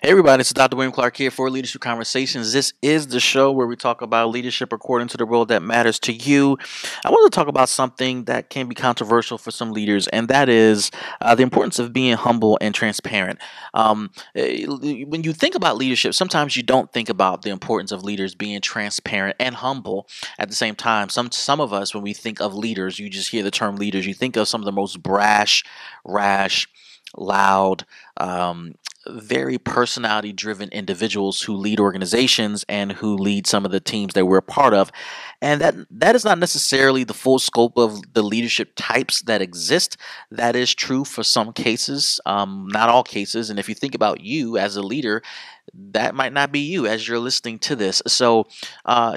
Hey everybody, it's Dr. William Clark here for Leadership Conversations. This is the show where we talk about leadership according to the role that matters to you. I want to talk about something that can be controversial for some leaders, and that is the importance of being humble and transparent. When you think about leadership, sometimes you don't think about the importance of leaders being transparent and humble at the same time. Some of us, when we think of leaders, you just hear the term leaders, you think of some of the most brash, rash, loud, very personality driven individuals who lead organizations and who lead some of the teams that we're a part of. And that is not necessarily the full scope of the leadership types that exist. That is true for some cases, not all cases. And if you think about you as a leader, that might not be you as you're listening to this. So,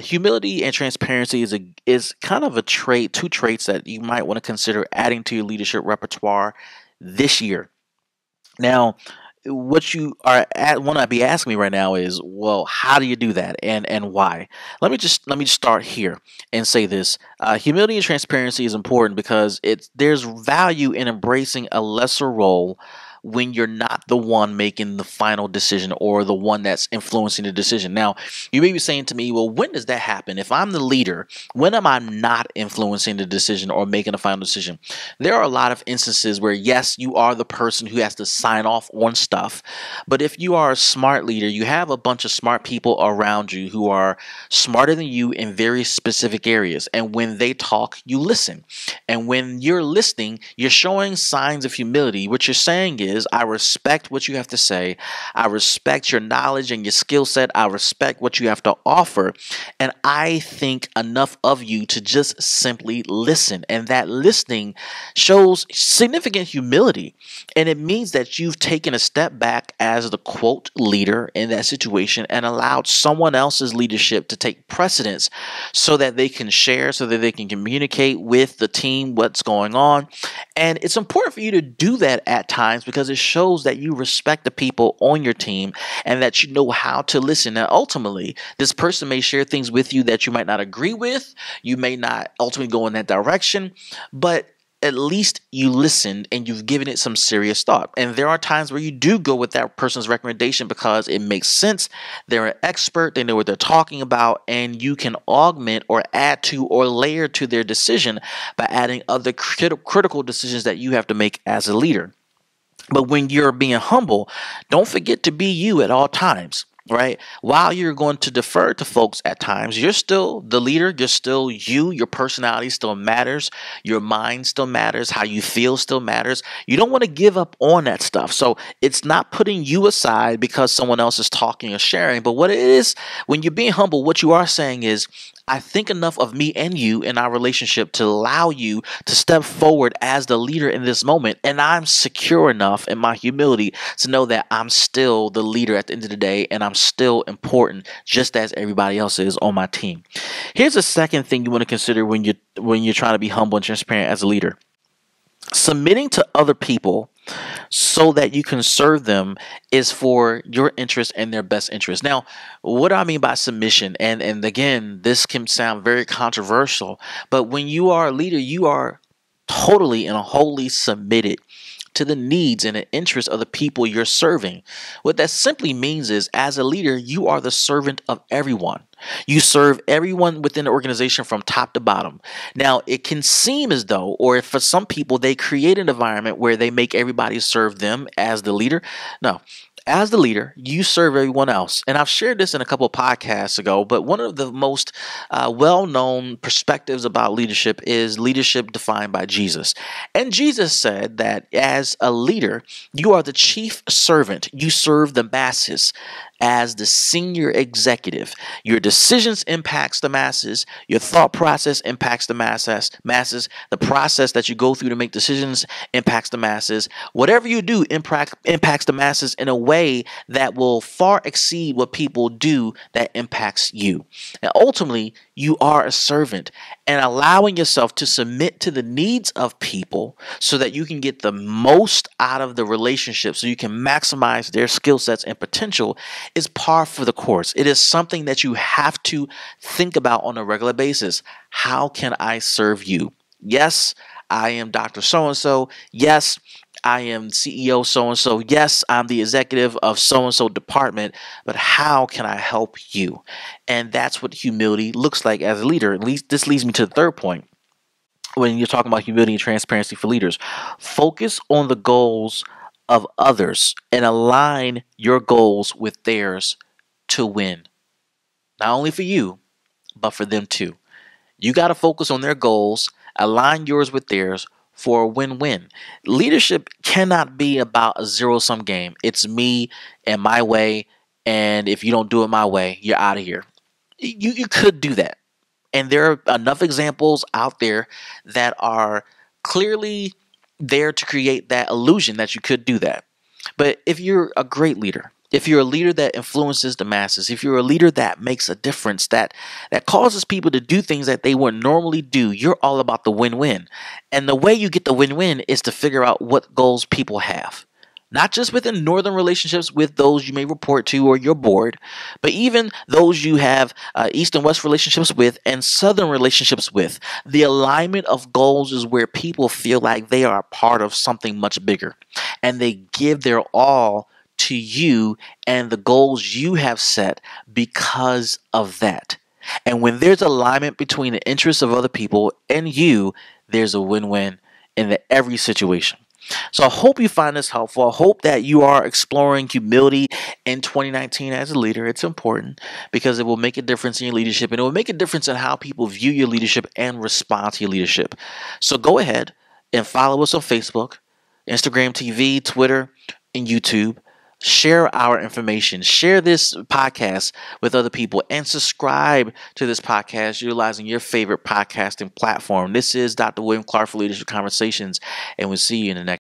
humility and transparency is kind of a trait, two traits that you might want to consider adding to your leadership repertoire this year. Now, what you want to be asking me right now is, well, how do you do that, and why? Let me just start here and say this: humility and transparency is important because there's value in embracing a lesser role when you're not the one making the final decision or the one that's influencing the decision. Now, you may be saying to me, well, when does that happen? If I'm the leader, when am I not influencing the decision or making the final decision? There are a lot of instances where, yes, you are the person who has to sign off on stuff. But if you are a smart leader, you have a bunch of smart people around you who are smarter than you in very specific areas. And when they talk, you listen. And when you're listening, you're showing signs of humility. What you're saying is, I respect what you have to say. I respect your knowledge and your skill set. I respect what you have to offer. And I think enough of you to just simply listen. And that listening shows significant humility. And it means that you've taken a step back as the quote leader in that situation and allowed someone else's leadership to take precedence so that they can share, so that they can communicate with the team what's going on. And it's important for you to do that at times because it shows that you respect the people on your team and that you know how to listen. And ultimately, this person may share things with you that you might not agree with. You may not ultimately go in that direction, but at least you listened and you've given it some serious thought. And there are times where you do go with that person's recommendation because it makes sense. They're an expert, they know what they're talking about, and you can augment or add to or layer to their decision by adding other critical decisions that you have to make as a leader. But when you're being humble, don't forget to be you at all times, right? While you're going to defer to folks at times, you're still the leader. You're still you. Your personality still matters. Your mind still matters. How you feel still matters. You don't want to give up on that stuff. So it's not putting you aside because someone else is talking or sharing. But what it is, when you're being humble, what you are saying is, I think enough of me and you in our relationship to allow you to step forward as the leader in this moment. And I'm secure enough in my humility to know that I'm still the leader at the end of the day and I'm still important just as everybody else is on my team. Here's a second thing you want to consider when you're trying to be humble and transparent as a leader. Submitting to other people so that you can serve them is for your interest and their best interest. Now, what do I mean by submission? And again, this can sound very controversial, but when you are a leader, you are totally and wholly submitted to the needs and the interests of the people you're serving. What that simply means is, as a leader, you are the servant of everyone. You serve everyone within the organization from top to bottom. Now, it can seem as though, or for some people, they create an environment where they make everybody serve them as the leader. No. As the leader, you serve everyone else. And I've shared this in a couple of podcasts ago, but one of the most well-known perspectives about leadership is leadership defined by Jesus. And Jesus said that as a leader, you are the chief servant. You serve the masses. As the senior executive, your decisions impacts the masses, your thought process impacts the masses, the process that you go through to make decisions impacts the masses. Whatever you do impacts the masses in a way that will far exceed what people do that impacts you. And ultimately, you are a servant, and allowing yourself to submit to the needs of people so that you can get the most out of the relationship, so you can maximize their skill sets and potential, is par for the course. It is something that you have to think about on a regular basis. How can I serve you? Yes, I am Dr. So-and-so. Yes, I am CEO so and so. Yes, I'm the executive of so and so department, but how can I help you? And that's what humility looks like as a leader. At least this leads me to the third point when you're talking about humility and transparency for leaders. Focus on the goals of others and align your goals with theirs to win. Not only for you, but for them too. You got to focus on their goals, align yours with theirs for a win win. Leadership cannot be about a zero sum game. It's me and my way. And if you don't do it my way, you're out of here. You could do that. And there are enough examples out there that are clearly there to create that illusion that you could do that. But if you're a great leader, if you're a leader that influences the masses, if you're a leader that makes a difference, that causes people to do things that they wouldn't normally do, you're all about the win-win. And the way you get the win-win is to figure out what goals people have. Not just within northern relationships with those you may report to or your board, but even those you have east and west relationships with and southern relationships with. The alignment of goals is where people feel like they are a part of something much bigger and they give their all to you and the goals you have set because of that. And when there's alignment between the interests of other people and you, there's a win-win in every situation. So I hope you find this helpful. I hope that you are exploring humility in 2019 as a leader. It's important because it will make a difference in your leadership and it will make a difference in how people view your leadership and respond to your leadership. So go ahead and follow us on Facebook, Instagram TV, Twitter, and YouTube. Share our information. Share this podcast with other people and subscribe to this podcast utilizing your favorite podcasting platform. This is Dr. William Clark for Leadership Conversations, and we'll see you in the next.